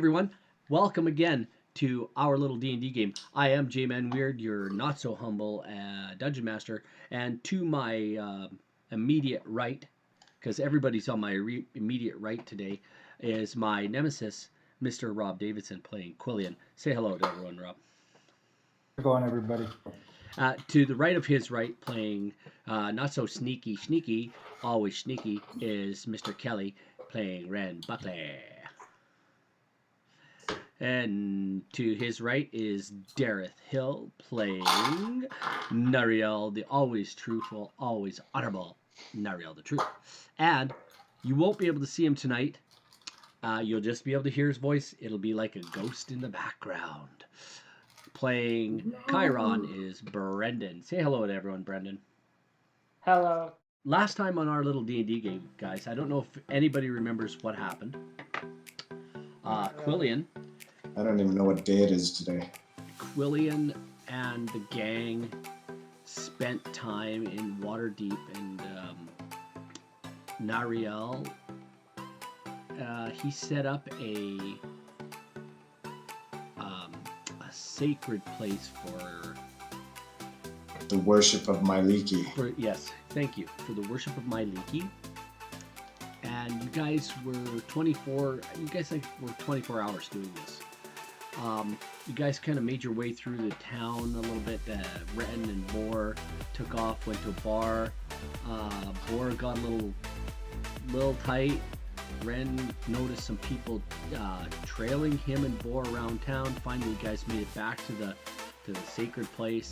everyone, welcome again to our little D&D game. I am J-Man Weird, your not so humble dungeon master, and to my immediate right, because everybody's on my immediate right today, is my nemesis, Mr. Rob Davidson, playing Quillian. Say hello to everyone, Rob. How's it going, everybody? To the right of his right, playing not so sneaky, always sneaky, is Mr. Kelly, playing Ren Buckley. And to his right is Dareth Hill, playing Nariel, the always truthful, always honorable Nariel the Truth. And you won't be able to see him tonight. You'll just be able to hear his voice. It'll be like a ghost in the background. Playing Chiron is Brendan. Say hello to everyone, Brendan. Hello. Last time on our little D&D game, guys, I don't know if anybody remembers what happened. Quillian. I don't even know what day it is today. Quillian and the gang spent time in Waterdeep, and Nariel, he set up a sacred place for the worship of Myliki. Yes, thank you. For the worship of Myliki. And you guys were 24 hours doing this. You guys kind of made your way through the town a little bit. Ren and Boar took off, went to a bar. Boar got a little tight. Ren noticed some people trailing him and Boar around town. Finally, you guys made it back to the sacred place.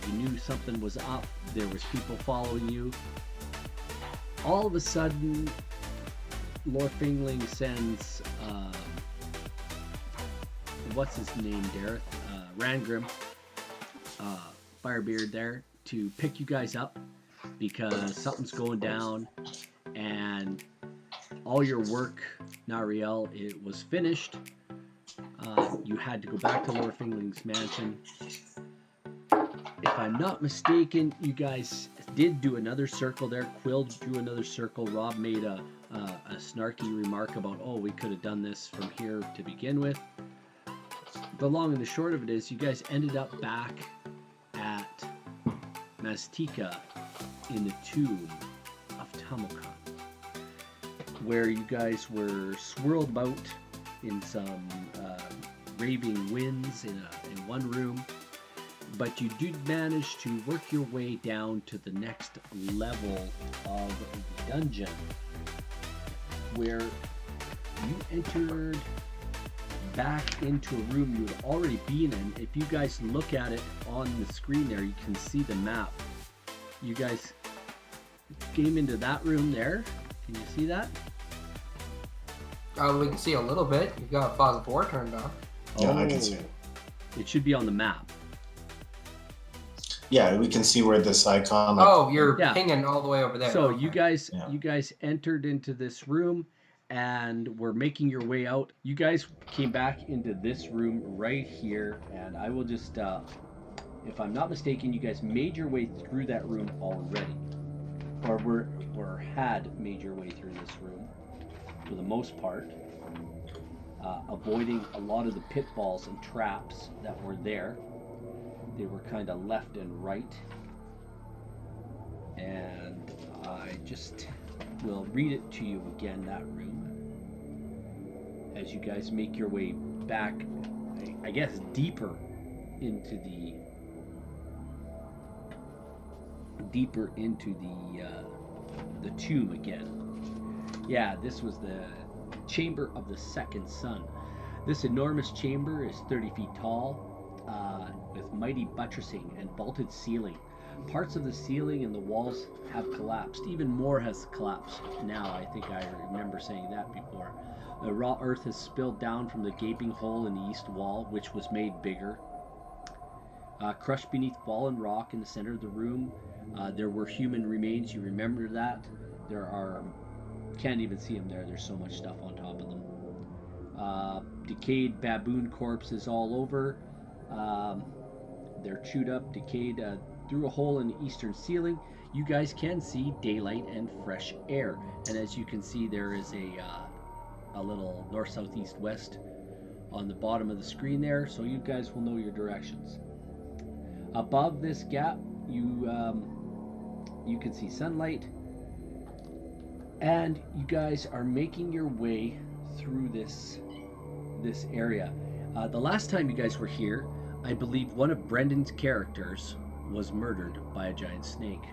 You knew something was up. There was people following you. All of a sudden, Lord Fingling sends what's his name, Dareth? Rangrim, Firebeard there, to pick you guys up because something's going down, and all your work, Nariel, it was finished. You had to go back to Lord Fingling's mansion. If I'm not mistaken, you guys did do another circle there. Quill drew another circle. Rob made a snarky remark about, oh, we could have done this from here to begin with. The long and the short of it is, you guys ended up back at Mastika in the tomb of Tamokan, where you guys were swirled about in some raving winds in one room. But you did manage to work your way down to the next level of the dungeon, where you entered back into a room you had already been in. If you guys look at it on the screen there, you can see the map. You guys came into that room there. Can you see that? We can see a little bit. You've got Phaser 4 turned on. Yeah, I can see it. It should be on the map. Yeah, we can see where this icon. You're pinging all the way over there. So you guys entered into this room and were making your way out. You guys came back into this room right here, and I will just, if I'm not mistaken, you guys made your way through that room already, or had made your way through this room for the most part, avoiding a lot of the pitfalls and traps that were there. They were kind of left and right, and I just will read it to you again, that room, as you guys make your way back, I guess, deeper into the tomb again. Yeah, this was the chamber of the second sun. This enormous chamber is 30 feet tall, with mighty buttressing and vaulted ceiling. Parts of the ceiling and the walls have collapsed. Even more has collapsed now. I think I remember saying that before. The raw earth has spilled down from the gaping hole in the east wall, which was made bigger. Crushed beneath fallen rock in the center of the room, there were human remains. You remember that? There are... Can't even see them there. There's so much stuff on top of them. Decayed baboon corpses all over. They're chewed up, decayed. Through a hole in the eastern ceiling, you guys can see daylight and fresh air. And as you can see, there is a a little north, south, east, west on the bottom of the screen there, so you guys will know your directions. Above this gap, you can see sunlight, and you guys are making your way through this area. The last time you guys were here, I believe one of Brendan's characters was murdered by a giant snake.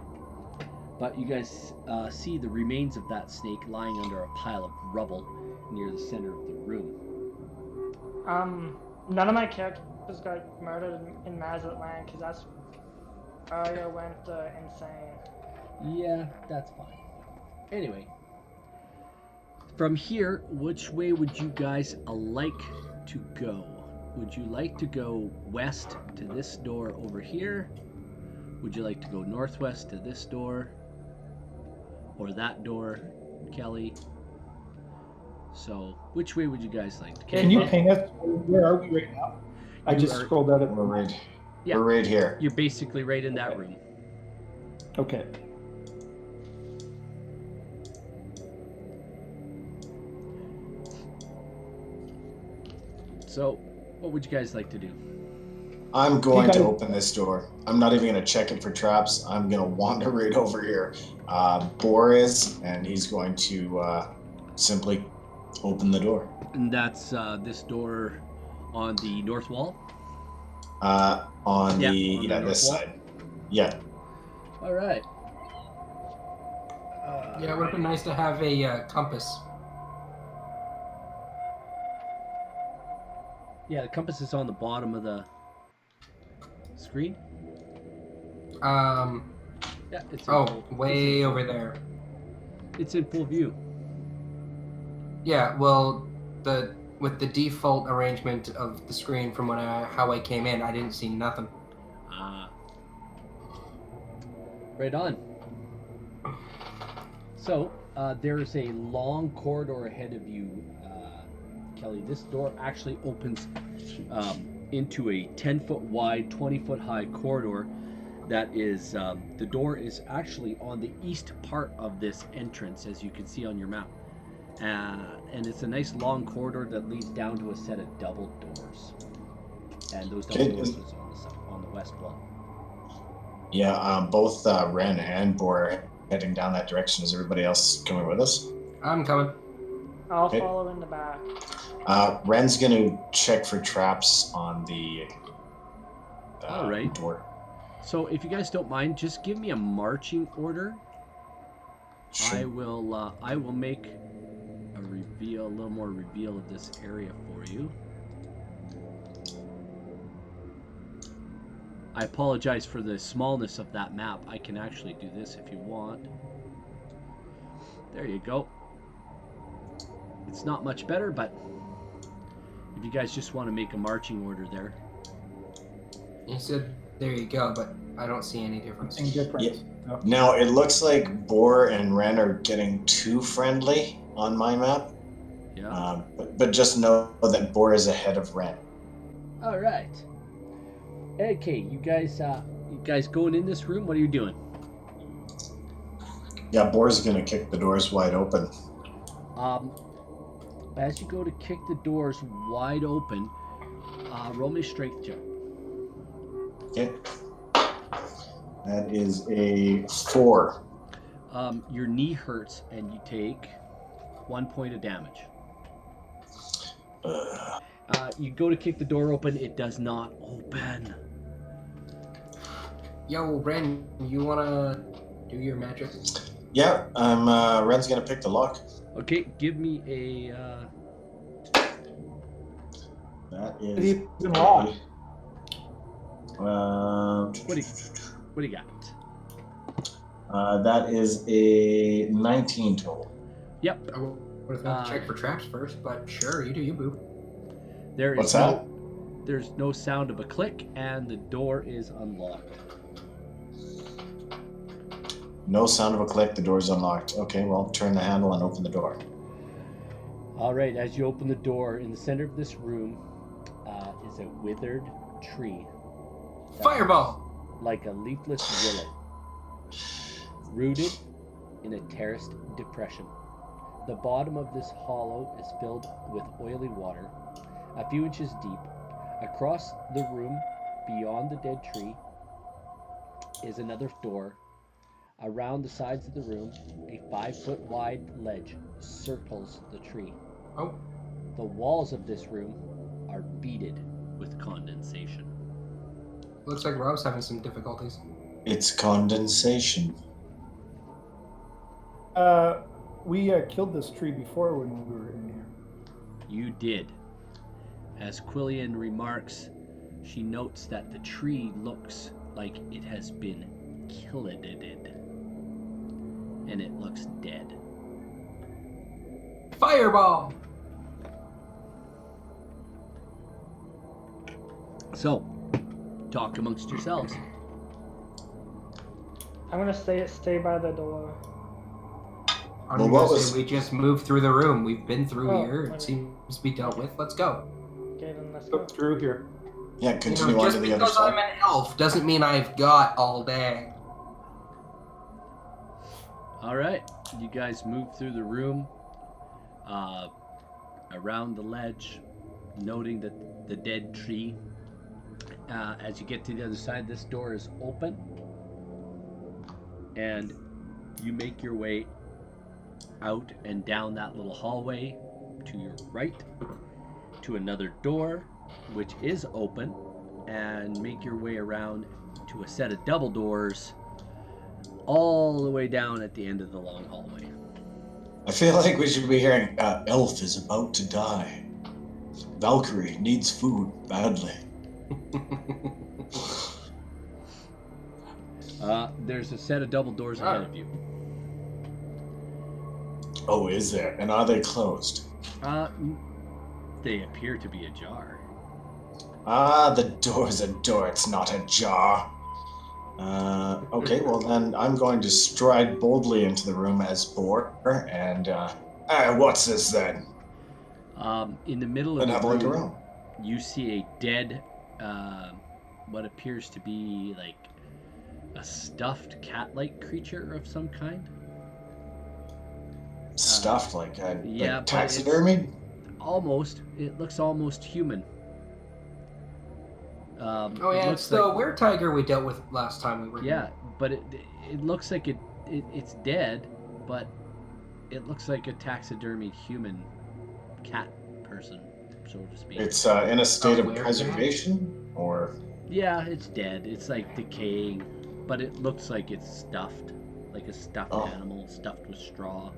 But you guys see the remains of that snake lying under a pile of rubble near the center of the room. None of my characters got murdered in Mazlet Land because that's area went insane. Yeah, that's fine. Anyway, from here, which way would you guys like to go? Would you like to go west to this door over here? Would you like to go northwest to this door? Or that door, Kelly? So, which way would you guys like to go? Can you ping us? Where are we right now? I just scrolled out of We're right here. You're basically right in that room. Okay. So, what would you guys like to do? I'm going to open this door. I'm not even going to check it for traps. I'm going to wander right over here. Boris, and he's going to simply open the door. And that's this door on the north wall? On the this wall? side. Yeah. All right. Yeah, it would have been nice to have a compass. Yeah, the compass is on the bottom of the screen. Yeah, it's way over there. It's in full view. Yeah, well, with the default arrangement of the screen from how I came in, I didn't see nothing. Right on. So, there is a long corridor ahead of you, Kelly. This door actually opens into a 10-foot wide, 20-foot high corridor. That is, the door is actually on the east part of this entrance, as you can see on your map. And it's a nice long corridor that leads down to a set of double doors. And those double doors is on the west wall. Yeah, both Ren and Bor are heading down that direction. Is everybody else coming with us? I'm coming. I'll follow in the back. Ren's going to check for traps on the All right. door. So if you guys don't mind, just give me a marching order. Sure. I will make a little more reveal of this area for you. I apologize for the smallness of that map. I can actually do this if you want. There you go. It's not much better, but if you guys just want to make a marching order there. You said there you go, but I don't see any difference. Yeah. No. Now, it looks like Bor and Ren are getting too friendly on my map. Yeah. But just know that Bor is ahead of Ren. All right. Okay, you guys going in this room? What are you doing? Yeah, Bor's gonna kick the doors wide open. As you go to kick the doors wide open, roll me a strength check. Okay. That is a 4. Your knee hurts and you take 1 point of damage. You go to kick the door open, it does not open. Yo, Ren, you wanna do your magic? Yeah, Ren's gonna pick the lock. Okay, give me a. That is. What do you got? That is a 19 total. Yep. I would have to check for traps first, but sure, you do you, boo. What's that? There's no sound of a click, and the door is unlocked. No sound of a click, the door's unlocked. Okay, well, turn the handle and open the door. All right, as you open the door, in the center of this room is a withered tree. Fireball! Like a leafless willow. Rooted in a terraced depression. The bottom of this hollow is filled with oily water, a few inches deep. Across the room, beyond the dead tree, is another door. Around the sides of the room, a 5-foot wide ledge circles the tree. Oh, The walls of this room are beaded with condensation. looks like Rob's having some difficulties. It's condensation. We killed this tree before when we were in here. You did. As Quillian remarks, she notes that the tree looks like it has been killited. And it looks dead. Fireball! So, talk amongst yourselves. I'm gonna stay by the door. I'm Well, gonna what say was- we just moved through the room. We've been through Oh, here. It okay. seems to be dealt with. Let's go. Okay, then let's Go go. through here. Yeah, You continue know, on just to the other because I'm side. an elf doesn't mean I've got all day. All right, you guys move through the room, around the ledge, noting that the dead tree. As you get to the other side, this door is open, and you make your way out and down that little hallway to your right to another door, which is open, and make your way around to a set of double doors all the way down at the end of the long hallway. I feel like we should be hearing, Elf is about to die. Valkyrie needs food badly. There's a set of double doors ahead of you. Oh, is there? And are they closed? They appear to be ajar. The door's a door, it's not a jar. Okay, well then I'm going to stride boldly into the room as Boar, and, what's this then? In the middle of And the have a look room, around. you see a dead, what appears to be like a stuffed cat-like creature of some kind. Stuffed like yeah, like but it's- taxidermy? Almost. It looks almost human. Oh It yeah, looks it's the like- were-tiger we dealt with last time we were here. Yeah, but it looks like it's dead, but it looks like a taxidermied human cat person, so to speak. It's in a state of Where? preservation? Or Yeah, it's dead. It's like decaying, but it looks like it's stuffed, like a stuffed Oh. animal stuffed with straw.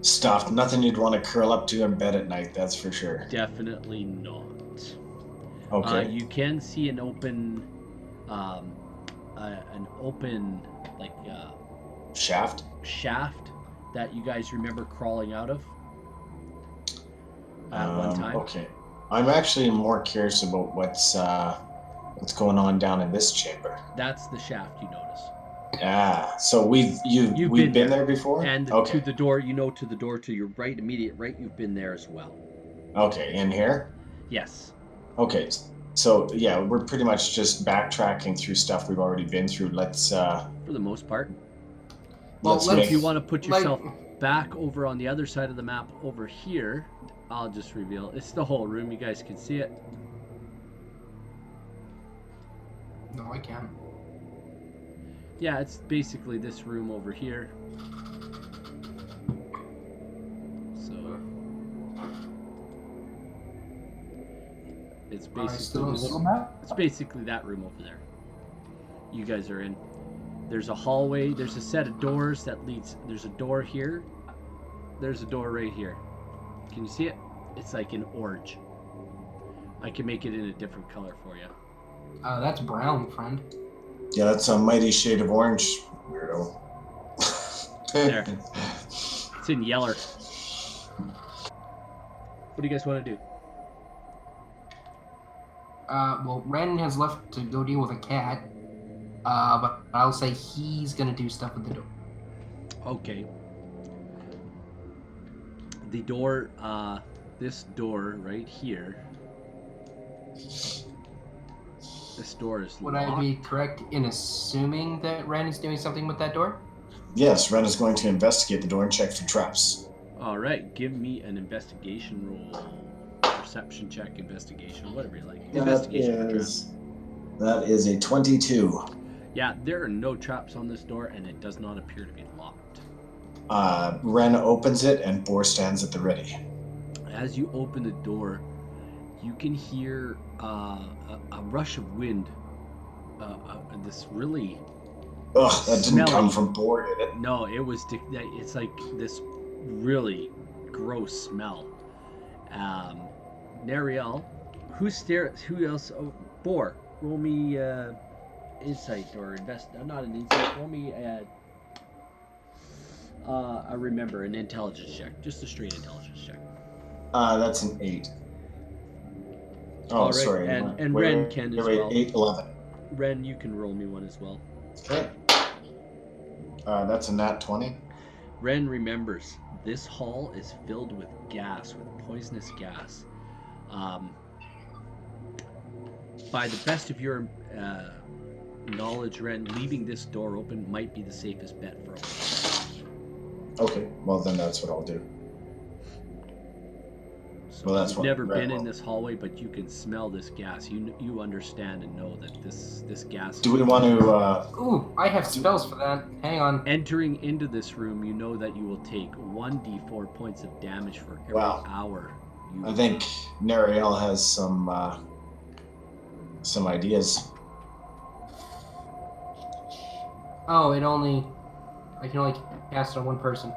stuffed? Nothing you'd want to curl up to in bed at night, that's for sure. Definitely not. Okay. You can see an open, like Shaft? shaft that you guys remember crawling out of at one time. Okay. I'm actually more curious about what's going on down in this chamber. That's the shaft you notice. So we've been been there. there before? And Okay. to the door, to the door to your right, immediate right, you've been there as well. Okay, in here? Yes. Okay. So yeah, we're pretty much just backtracking through stuff we've already been through. Let's For the most part. Well, let's let's- If you want to put like- yourself back over on the other side of the map over here, I'll just reveal. It's the whole room. You guys can see it. No, I can't. Yeah, it's basically this room over here. So it's I still basically don't- Little map? it's basically that room over there. You guys are in. There's a hallway. There's a set of doors that leads. There's a door here. There's a door right here. Can you see it? It's like an orange. I can make it in a different color for you. That's brown, friend. Yeah, that's a mighty shade of orange, weirdo. There. It's in yeller. What do you guys want to do? Well, Ren has left to go deal with a cat. But I'll say he's gonna do stuff with the door. Okay. The door, this door right here. This door is Would locked. I be correct in assuming that Ren is doing something with that door? Yes, Ren is going to investigate the door and check for traps. All right, give me an investigation roll, perception check, investigation, whatever you like. Investigation for traps. That is a 22. Yeah, there are no traps on this door, and it does not appear to be locked. Ren opens it, and Boar stands at the ready. As you open the door, you can hear a rush of wind. This really. Ugh, that didn't come from Boar, did it? No, it was. It's like this really gross smell. Nariel, who else? Oh, Boar, roll me insight or invest. Not an insight. Roll me I remember an intelligence check, just a straight intelligence check. That's an 8. Oh, right. Sorry. And Ren can as well. 8, 11. Ren, you can roll me one as well. Okay. That's a nat 20. Ren remembers this hall is filled with gas, with poisonous gas. By the best of your knowledge, Ren, leaving this door open might be the safest bet for all. Okay, well then that's what I'll do. So well, you've never been in this hallway, but you can smell this gas. You understand and know that this gas. Do we want to? Ooh, I have spells for that. Hang on. Entering into this room, you know that you will take 1d4 points of damage for every hour. I think Nariel has some ideas. Oh, I can only cast it on one person.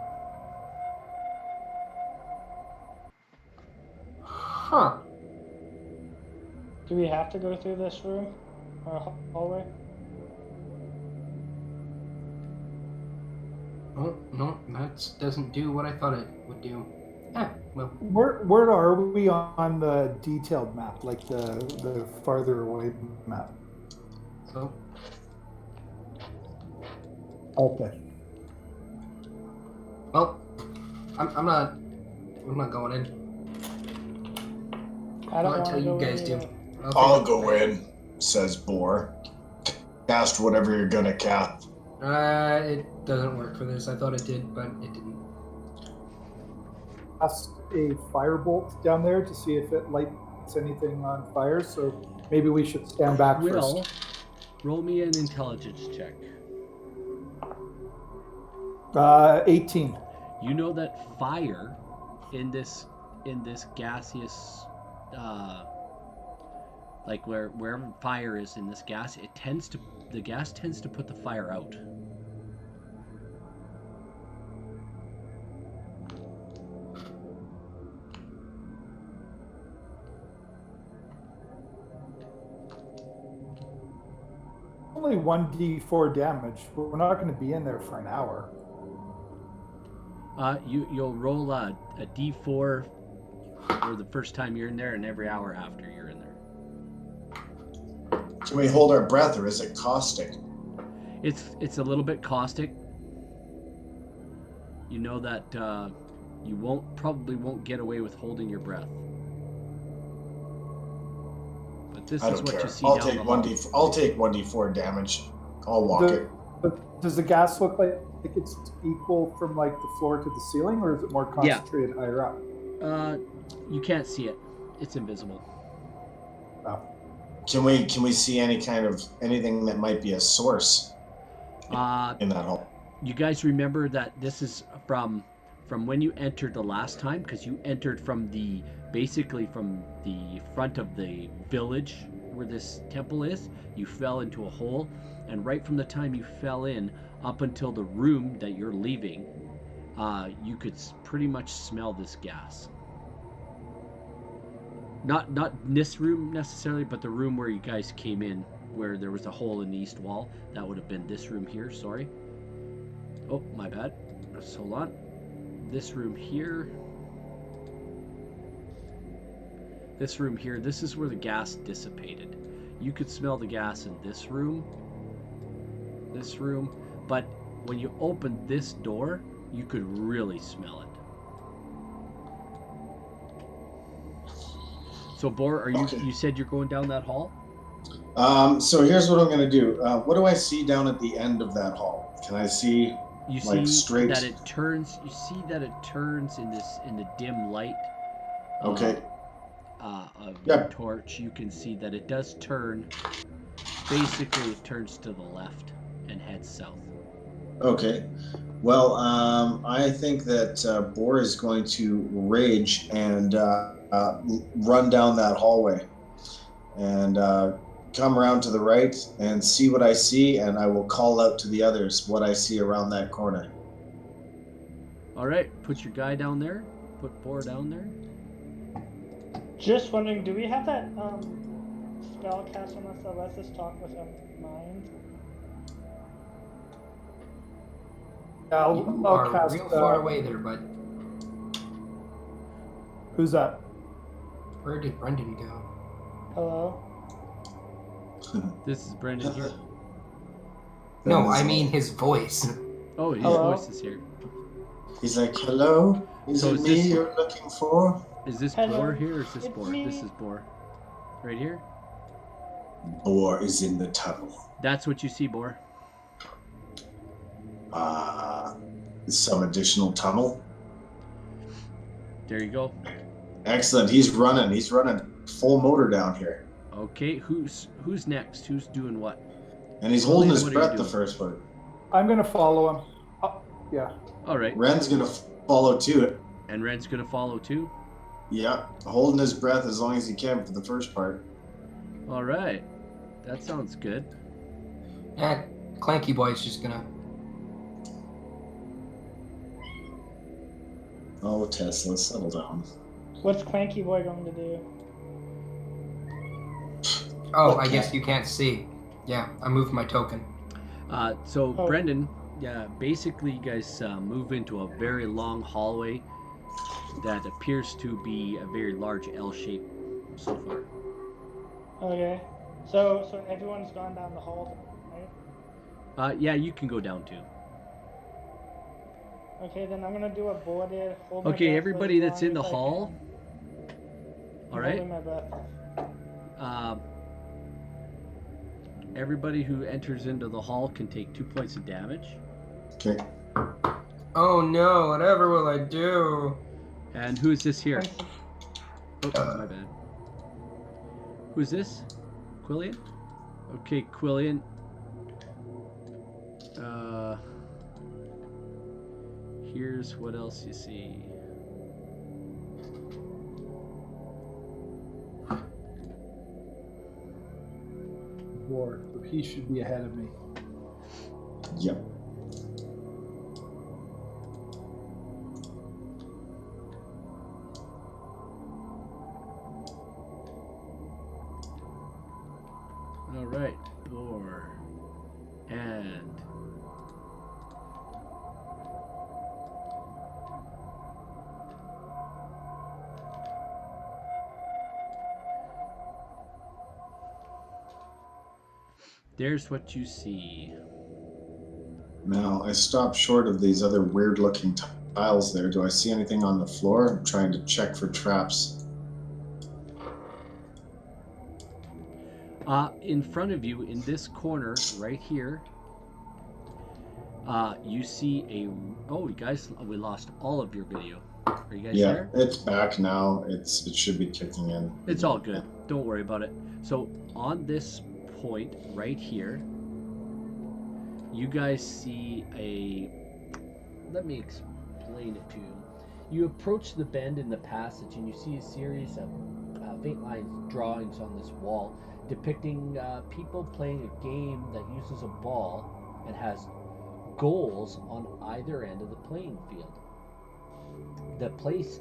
Huh. Do we have to go through this room or hallway? Oh, no, that doesn't do what I thought it would do. Well. Where are we on the detailed map, like the farther away map? So. Okay. Well, I'm not going in. I don't until you guys do. I'll go in, says Boar. Cast whatever you're gonna cast. It doesn't work for this. I thought it did, but it didn't. Cast a firebolt down there to see if it lights anything on fire. So maybe we should stand back first. Roll me an intelligence check. 18. You know that fire in this gaseous, like wherever fire is in this gas, the gas tends to put the fire out. Only 1d4 damage. We're not going to be in there for an hour. You'll roll a d4 for the first time you're in there, and every hour after you're in there. Can we hold our breath, or is it caustic? It's a little bit caustic. You know that you probably won't get away with holding your breath. But this is what you see down the hall. I'll take 1d4 damage. I'll walk it. But does the gas look like it's equal from like the floor to the ceiling, or is it more concentrated higher up? You can't see it. It's invisible. Oh. Can we see anything that might be a source in that hole? You guys remember that this is from when you entered the last time, because you entered from the front of the village where this temple is. You fell into a hole, and right from the time you fell in up until the room that you're leaving, you could pretty much smell this gas. Not this room necessarily, but the room where you guys came in, where there was a hole in the east wall. That would have been this room here, sorry. Oh, my bad. Let's hold on. This room here. This room here, this is where the gas dissipated. You could smell the gas in this room, but when you opened this door, you could really smell it. So, Bor, you said you're going down that hall? So here's what I'm going to do. What do I see down at the end of that hall? Can I see You Like see straight. that it turns. You see that it turns in the dim light. Okay. Of Yeah. your torch, you can see that it does turn. Basically, it turns to the left and heads south. Okay. Well, I think that Boar is going to rage and run down that hallway and come around to the right and see what I see, and I will call out to the others what I see around that corner. All right, put your guy down there. Put Boar down there. Just wondering, do we have that spell cast on us that lets us talk with our minds? Yeah, You I'll are cast. real far away there, bud. Who's that? Where did Brendan go? Hello? This is Brendan here. No, Brendan's I mean all- his voice. Oh, his Hello? voice is here. He's like, hello? Is So it is me this- you're looking for? Is this Hello, Boar here or is this it's Boar? me. This is Boar. Right here? Boar is in the tunnel. That's what you see, Boar. Some additional tunnel. There you go. Excellent. He's running. He's running full motor down here. Okay, who's next? Who's doing what? And he's holding William, his what are you breath the doing? first part. I'm gonna follow him. Oh, yeah. All right. Ren's going to follow too. And Ren's gonna follow too. Yeah, holding his breath as long as he can for the first part. All right. That sounds good. Yeah, Clanky Boy's just gonna. Oh, Tesla, settle down. What's Clanky Boy going to do? Oh, Okay. I guess you can't see. Yeah, I moved my token. So Oh. Brendan, yeah, basically you guys move into a very long hallway that appears to be a very large L shape so far. Okay. So everyone's gone down the hall, right? Yeah, you can go down too. Okay, then I'm gonna do a boarded. Hold my Okay, breath for everybody as that's in long the as I hall. can. All right. Holding my breath. Everybody who enters into the hall can take 2 points of damage. Okay. Oh no, whatever will I do? And who is this here? Once- Oh, my bad. Who's this? Quillian? Okay, Quillian. Here's what else you see. War. So he should be ahead of me. Yep. All right, Boar. And there's what you see. Now, I stopped short of these other weird looking tiles there. Do I see anything on the floor? I'm trying to check for traps. In front of you, in this corner right here, you see a. Oh, you guys, we lost all of your video. Are you guys Yeah, there? it's back now. It should be kicking in. It's all good. Don't worry about it. So on this point right here, you guys see a. Let me explain it to you. You approach the bend in the passage, and you see a series of faint lines drawings on this wall depicting people playing a game that uses a ball and has goals on either end of the playing field. The place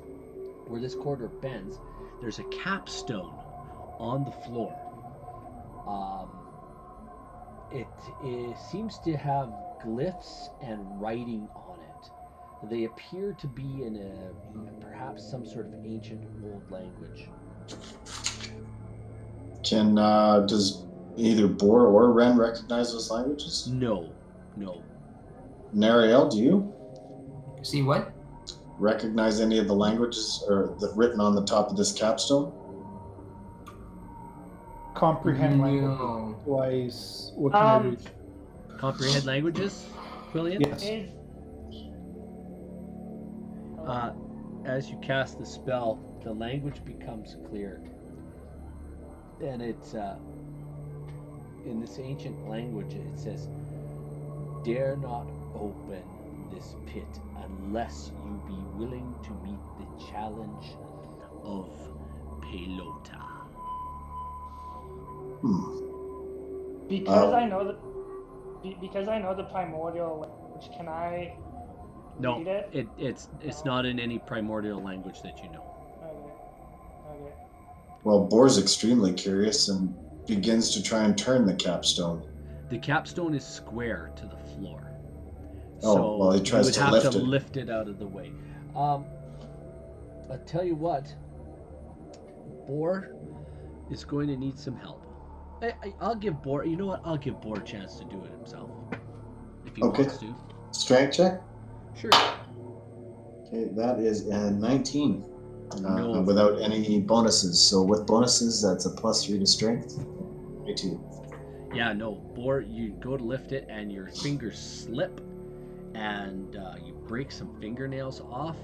where this corridor bends, there's a capstone on the floor. It seems to have glyphs and writing on it. They appear to be in perhaps some sort of ancient old language. Does either Boar or Ren recognize those languages? No. Nariel, do you See what? recognize any of the languages written on the top of this capstone? Comprehend language No. twice. What can I read? Comprehend languages, Quillian? Yes. As you cast the spell, the language becomes clear, and it's in this ancient language. It says, "Dare not open this pit unless you be willing to meet the challenge of Pelota." Because I know the primordial language, can I No, read it? it's not in any primordial language that you know. Okay. Well, Boar's extremely curious and begins to try and turn the capstone. The capstone is square to the floor. Oh, So well, he tries you would to have lift to it. lift it out of the way. I'll tell you what, Boar is going to need some help. I'll give Boar, you know what? I'll give Boar a chance to do it himself. If he Okay. wants to. Strength check? Sure. Okay, that is a 19. No. Without any bonuses. So with bonuses, that's a +3 to strength. 22. Yeah, no. Boar, you go to lift it and your fingers slip and you break some fingernails off,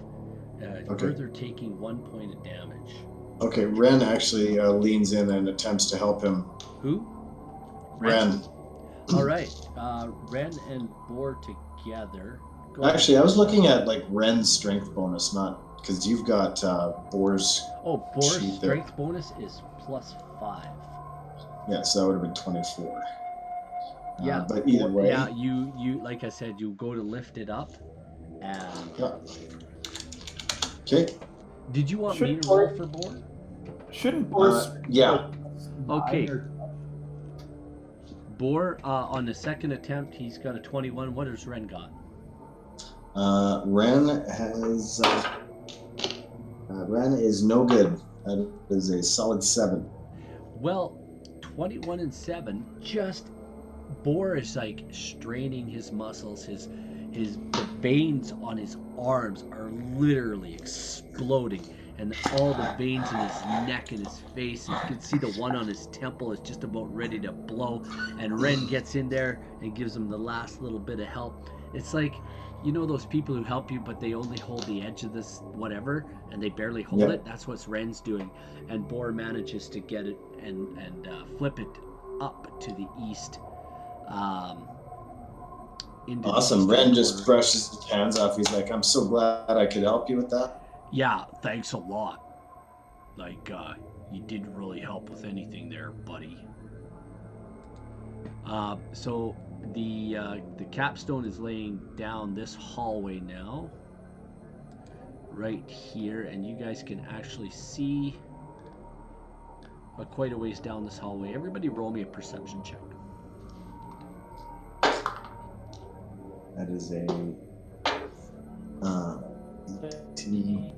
further taking 1 point of damage. Okay, Ren actually leans in and attempts to help him. Who? Ren. All right. Ren and Boar together. Actually, I was looking at like Ren's strength bonus, not because you've got Boar's. Oh, Boar's sheet strength there. bonus is +5. Yeah, so that would have been 24. Yeah, but either way. Yeah, you like I said, you go to lift it up, and. Yeah. Okay. Did you want me to roll for Boar? Shouldn't Boar's yeah. Okay. Boar, on the second attempt, he's got a 21. What has Ren got? Ren has. Ren is no good. That is a solid 7. Well, 21 and 7. Just Boar is like straining his muscles. The veins on his arms are literally exploding, and all the veins in his neck and his face. You can see the one on his temple is just about ready to blow. And Ren gets in there and gives him the last little bit of help. It's like, you know those people who help you, but they only hold the edge of this whatever, and they barely hold it. That's what Ren's doing, and Boar manages to get it and flip it up to the east. Awesome. Ren just brushes his hands off. He's like, "I'm so glad I could help you with that." Yeah, thanks a lot. Like, you didn't really help with anything there, buddy. So the capstone is laying down this hallway now, right here, and you guys can actually see quite a ways down this hallway. Everybody roll me a perception check. That is a 18.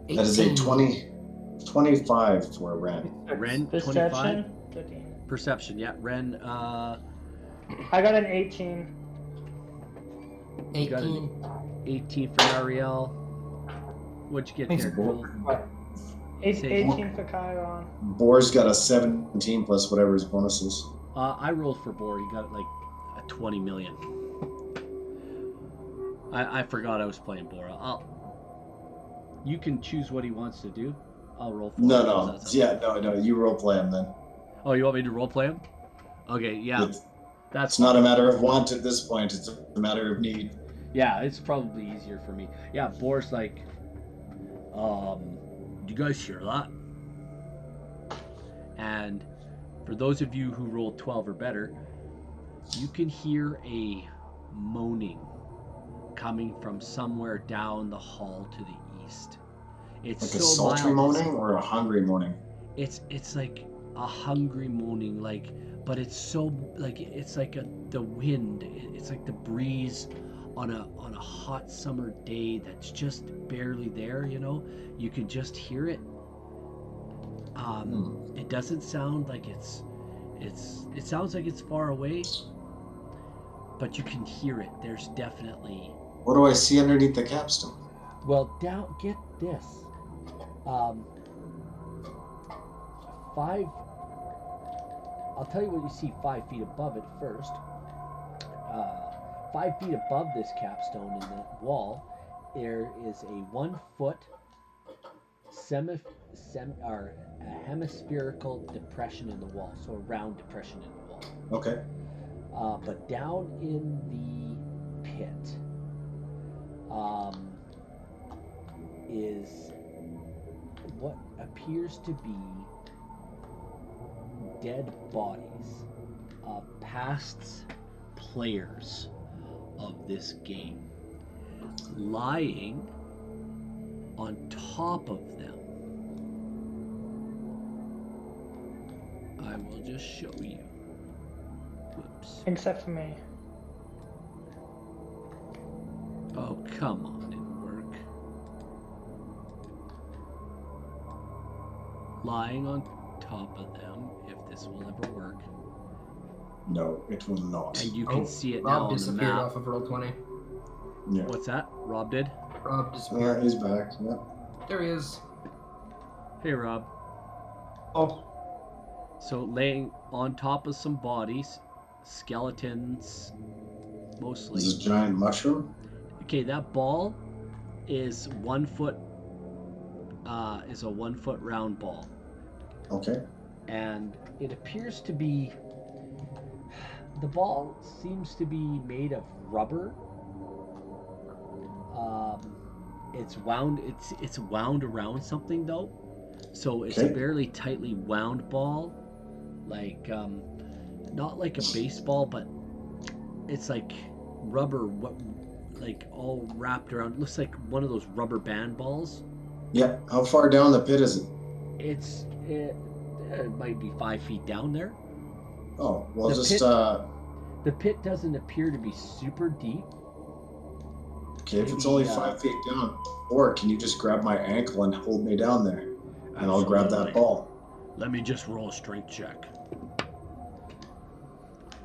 That is a 25 for Ren. Ren, 25? Perception, yeah. Ren, I got an 18. 18 for Ariel. What'd you get there, Cole? 18 for Chiron. Boar's got a 17 plus whatever his bonus is. I rolled for Boar. He got like a 20 million. I forgot I was playing Boar. You can choose what he wants to do. I'll roll for him. No. You role play him then. Oh, you want me to role play him? Okay, yeah. It's not a matter of want at this point. It's a matter of need. Yeah, it's probably easier for me. Yeah, Boar's like, you guys hear that? And for those of you who rolled 12 or better, you can hear a moaning coming from somewhere down the hall to the east. It's like so a sultry mild. moaning or a hungry moaning? It's like a hungry moaning, like, but it's so like it's like the wind. It's like the breeze on a hot summer day that's just barely there. You know, you can just hear it. It doesn't sound like it sounds like it's far away, but you can hear it. There's definitely. What do I see underneath the capstone? Well, get this. 5. I'll tell you what you see 5 feet above it first. 5 feet above this capstone in the wall there is a 1 foot or a hemispherical depression in the wall, so a round depression in the wall. Okay. But down in the pit is what appears to be dead bodies of past players of this game lying on top of them. I will just show you. Whoops. Except for me. Oh, come on, didn't work. Lying on top of them, if this will ever work. No, it will not. And you can see it now Rob on the disappeared map. off of Roll20. Yeah. What's that? Rob did? Rob disappeared. He's back. Yeah. There he is. Hey, Rob. Oh, So laying on top of some bodies, skeletons, mostly. This is a giant mushroom. Okay, that ball is 1 foot. Is a 1 foot round ball, Okay. and it appears to be. The ball seems to be made of rubber. It's wound. It's wound around something though, so it's a Okay. fairly tightly wound ball, like not like a baseball, but it's like rubber. Like all wrapped around. It looks like one of those rubber band balls. Yeah. How far down the pit is it? It might be 5 feet down there. Oh, well, The just pit- The pit doesn't appear to be super deep. okay. If it's maybe, only 5 feet down, or can you just grab my ankle and hold me down there, and I'll grab that Absolutely. ball. Let me just roll a strength check.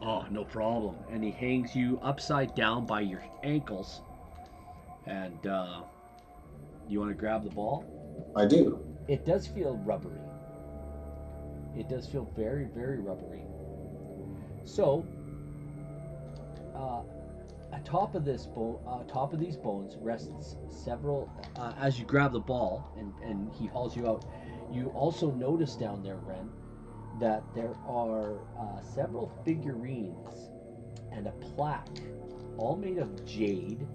Oh, no problem. And he hangs you upside down by your ankles. And you want to grab the ball? I do. It does feel rubbery. It does feel very, very rubbery. So, atop of these bones rests several. As you grab the ball and he hauls you out, you also notice down there, Ren, that there are several figurines and a plaque, all made of jade,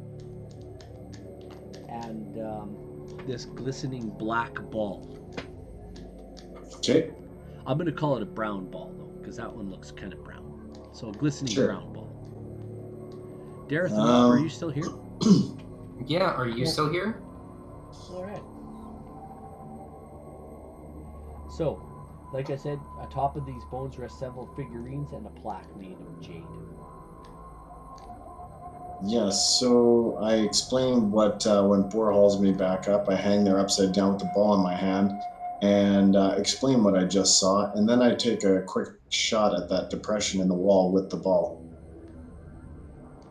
and this glistening black ball. Okay. I'm going to call it a brown ball, though, because that one looks kind of brown. So a glistening Sure. brown ball. Dareth, are you still here? Yeah, are you still here? All right. So, like I said, atop of these bones rest several figurines and a plaque made of jade. Yes, so I explained what when Boar hauls me back up, I hang there upside down with the ball in my hand and explain what I just saw, and then I take a quick shot at that depression in the wall with the ball.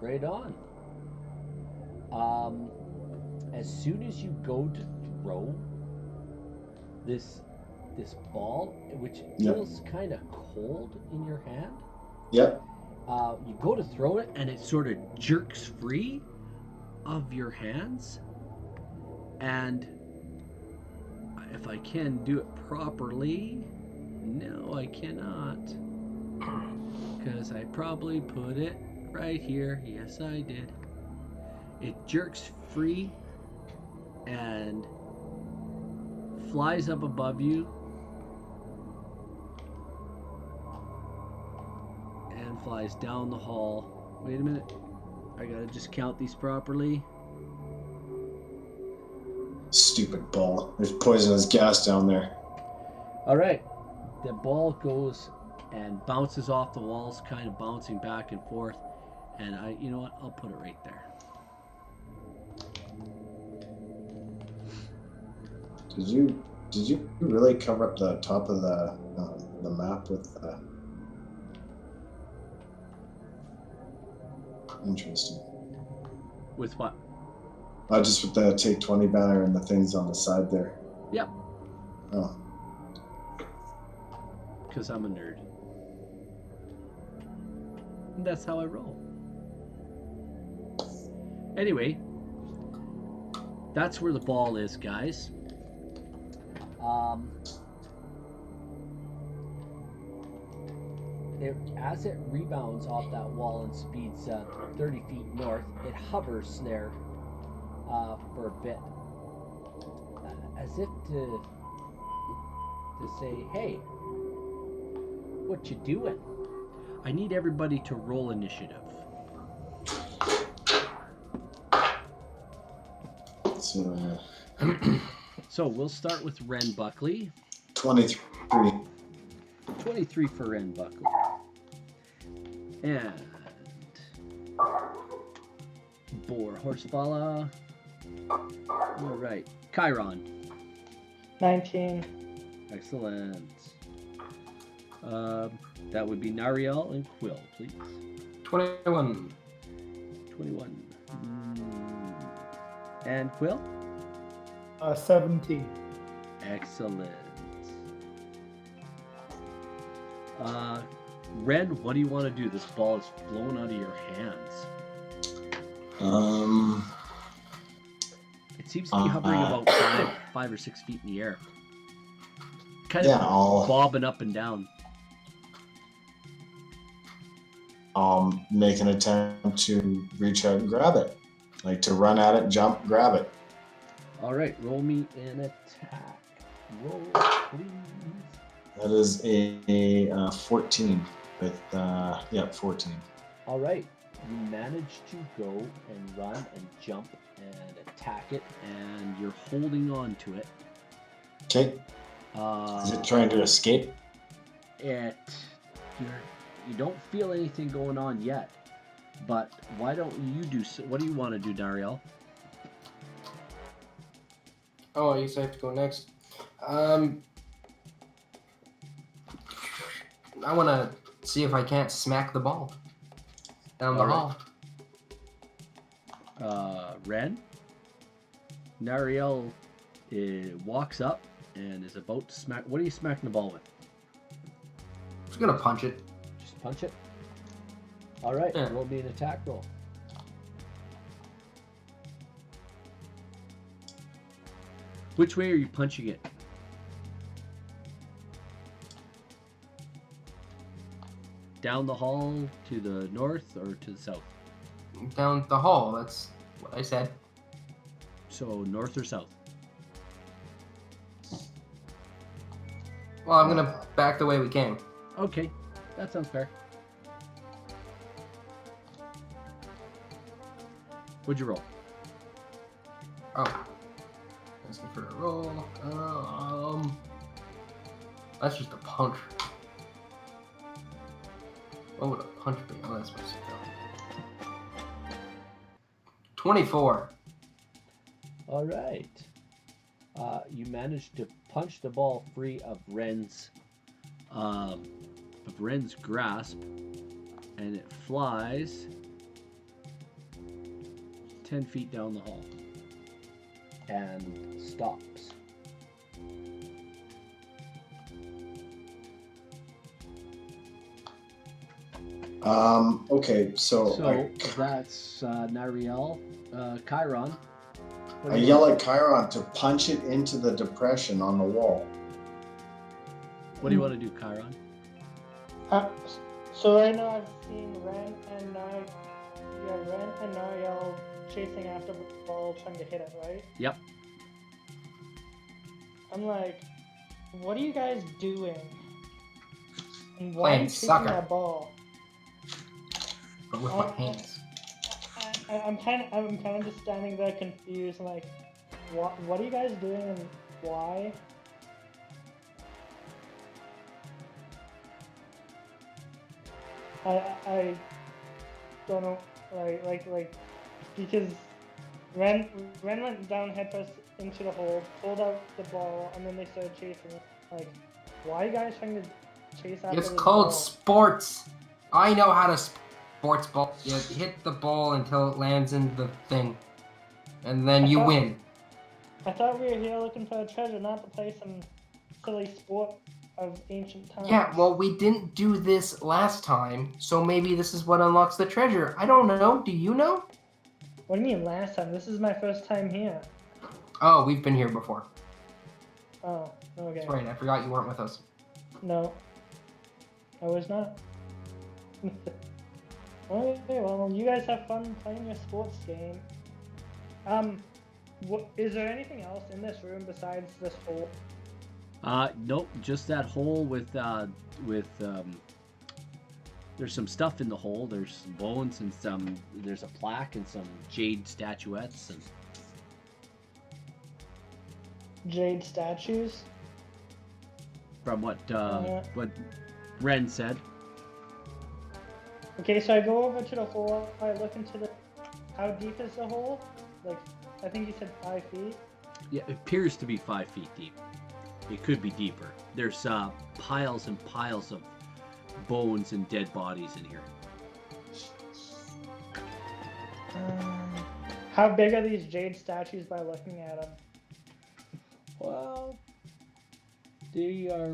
Right on. As soon as you go to throw this ball, which feels kind of cold in your hand, Yep. you go to throw it, and it sort of jerks free of your hands. And if I can do it properly, no, I cannot, because I probably put it right here. Yes, I did. It jerks free and flies up above you and flies down the hall. Wait a minute. I gotta just count these properly. Stupid ball. There's poisonous gas down there. All right. The ball goes and bounces off the walls, kind of bouncing back and forth. And you know what? I'll put it right there. Did you really cover up the top of the map with? Interesting. With what? Just with the take20 banner and the things on the side there. Yep. Oh. Because I'm a nerd. And that's how I roll. Anyway, that's where the ball is, guys. As it rebounds off that wall and speeds 30 feet north, it hovers there for a bit, as if to say, "Hey, what you doing?" I need everybody to roll initiative. So we'll start with Ren Buckley. 23. 23 for Ren Buckley. And Boar Horsefalla. All right. Chiron. 19. Excellent. That would be Nariel and Quill, please. 21. 21. And Quill? 17. Excellent. Ren, what do you want to do? This ball is flown out of your hands. It seems to be hovering about 5 or 6 feet in the air. Kind of bobbing up and down. I'll make an attempt to reach out and grab it. Like to run at it, jump, grab it. All right, roll me an attack. Roll, please. That is a 14 with, 14. All right, you manage to go and run and jump and attack it, and you're holding on to it. Okay. Is it trying to escape? You don't feel anything going on yet, but why don't you do? What do you want to do, Dariel? Oh, I guess I have to go next. I want to see if I can't smack the ball down the hall. Ren? Nariel walks up and is about to smack. What are you smacking the ball with? I'm just going to punch it. Just punch it? All right, Yeah. roll me an attack roll. Which way are you punching it? Down the hall, to the north, or to the south? Down the hall, that's what I said. So north or south? Well, I'm going to back the way we came. Okay, that sounds fair. What'd you roll? Oh. Asking for a roll. That's just a punch. What would a punch be? Oh, that's supposed to go. 24. All right. You managed to punch the ball free of Ren's grasp, and it flies 10 feet down the hall and stops. Okay, so that's Nariel. Chiron. I yell at Chiron to punch it into the depression on the wall. What do you want to do, Chiron? So right now I've seen Ren and Nariel chasing after the ball, trying to hit it, right? Yep. I'm like, what are you guys doing? And why are you chasing that ball? But with my hands. I'm kind of just standing there confused, like, what are you guys doing and why? I don't know, like because Ren went down headfirst into the hole, pulled out the ball, and then they started chasing it. Like, why are you guys trying to chase after It's the called ball? sports. I know how to sports ball. You hit the ball until it lands in the thing, and then you win. I thought we were here looking for a treasure, not to play some silly sport of ancient times. Yeah, well, we didn't do this last time, so maybe this is what unlocks the treasure. I don't know. Do you know? What do you mean last time? This is my first time here. Oh, we've been here before. Oh, okay. That's right. I forgot you weren't with us. No, I was not. Okay, well, you guys have fun playing your sports game. Is there anything else in this room besides this hole? Nope, just that hole with there's some stuff in the hole. There's some bones and there's a plaque and some jade statuettes and Jade statues? from what Ren said. Okay, so I go over to the hole, I look into the... How deep is the hole? Like, I think you said 5 feet? Yeah, it appears to be 5 feet deep. It could be deeper. There's piles and piles of bones and dead bodies in here. How big are these jade statues by looking at them? Well, they are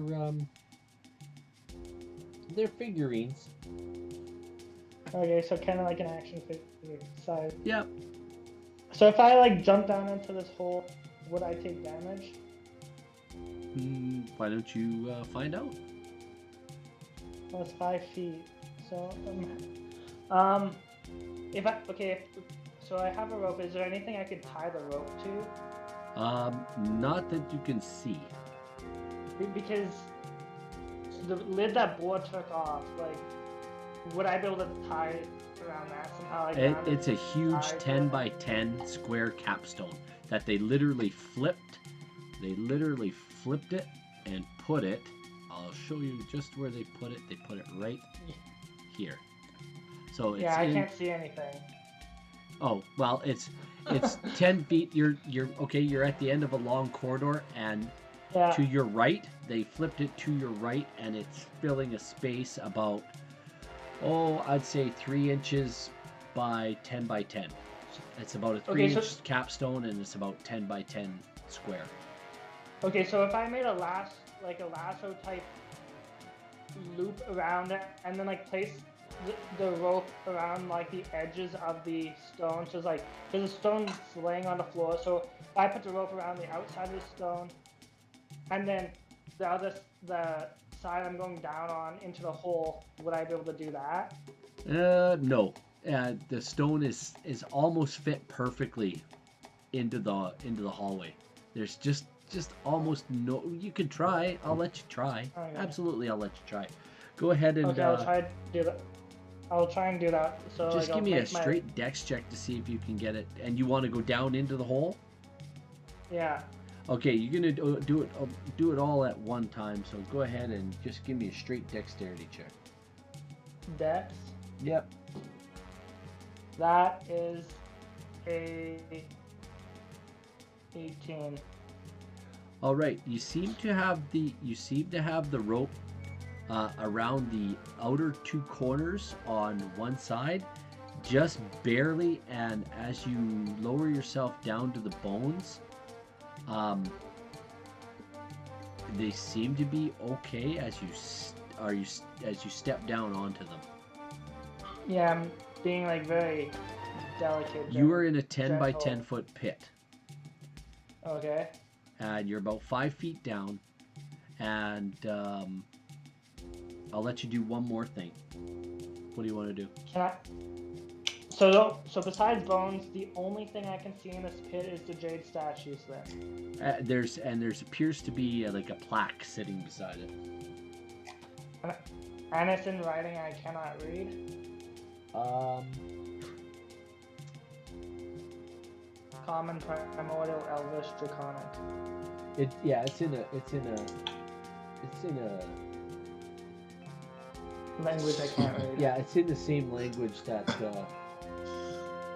they're figurines. Okay, so kind of like an action figure size. Yep. So if I like jump down into this hole, would I take damage? Why don't you find out? Well, it's 5 feet. So so I have a rope. Is there anything I could tie the rope to? Not that you can see. Because the lid that board took off, like, would I be able to tie it around that somehow? Like, It's a huge 10 by 10 square capstone that they literally flipped. They literally flipped it and put it. I'll show you just where they put it. They put it right here. So it's yeah, I can't see anything. Oh well, it's 10 feet. You're okay. You're at the end of a long corridor, and to your right, they flipped it to your right, and it's filling a space about, I'd say 3 inches by 10 by 10. It's about a 3-inch capstone, and it's about 10 by 10 square. Okay, so if I made a lasso type loop around it, and then like place the rope around like the edges of the stone, so it's like there's a stone laying on the floor. So if I put the rope around the outside of the stone, and then the side I'm going down on into the hole, would I be able to do that? No. The stone is almost fit perfectly into the hallway. There's just almost no. You could try. I'll let you try. Okay. Absolutely, I'll let you try. Go ahead and. Okay, I'll try to do that. I'll try and do that. So just give me a straight dex check to see if you can get it. And you want to go down into the hole? Yeah. Okay, you're gonna do it all at one time. So go ahead and just give me a straight dexterity check. Dex. Yep. That is a 18. All right. You seem to have the rope around the outer 2 corners on one side, just barely. And as you lower yourself down to the bones, they seem to be okay as you step down onto them. Yeah, I'm being like very delicate. You are in a 10 by 10 foot pit. Okay. And you're about 5 feet down, and I'll let you do one more thing. What do you want to do? Can I? So besides bones, the only thing I can see in this pit is the jade statues there. There's appears to be like a plaque sitting beside it. And it's in writing I cannot read. Common, primordial, elvish, draconic. It's in a language I can't read. Yeah, it's in the same language that.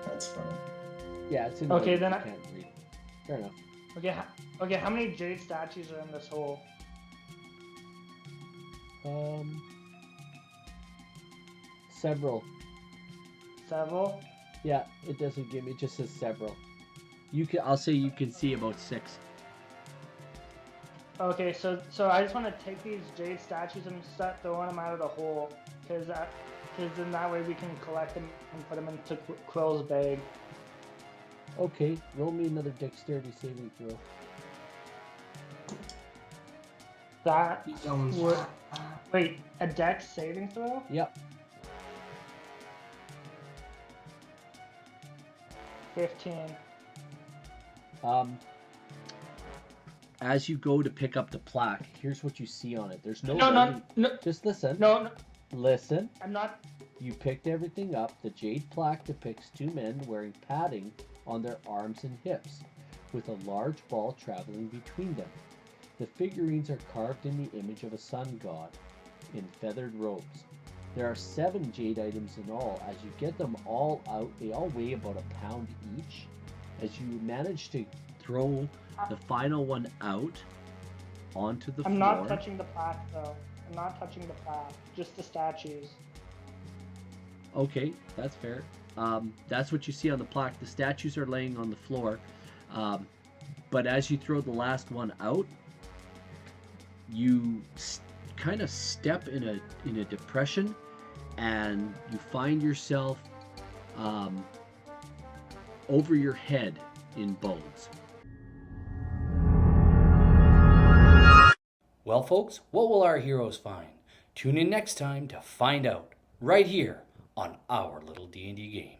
That's funny. Yeah, it's in. Okay, then I can't read. Fair enough. Okay. How many jade statues are in this hole? Several. Several? Yeah, it doesn't give me. It just says several. I'll say you can see about 6. Okay, so I just want to take these jade statues and start throwing them out of the hole, because then that way we can collect them and put them into Quill's bag. Okay, roll me another dexterity saving throw. That He owns- would. Wait, a dex saving throw? Yep. 15. As you go to pick up the plaque, here's what you see on it. There's no. No. Just listen. No. Listen. I'm not. You picked everything up. The jade plaque depicts two men wearing padding on their arms and hips, with a large ball traveling between them. The figurines are carved in the image of a sun god in feathered robes. There are 7 jade items in all. As you get them all out, they all weigh about a pound each. As you manage to throw the final one out onto the floor. I'm not touching the plaque though. I'm not touching the plaque. Just the statues. Okay, that's fair. That's what you see on the plaque. The statues are laying on the floor. But as you throw the last one out, you kind of step in a depression, and you find yourself over your head in bones. Well, folks, what will our heroes find? Tune in next time to find out, right here on our little D&D game.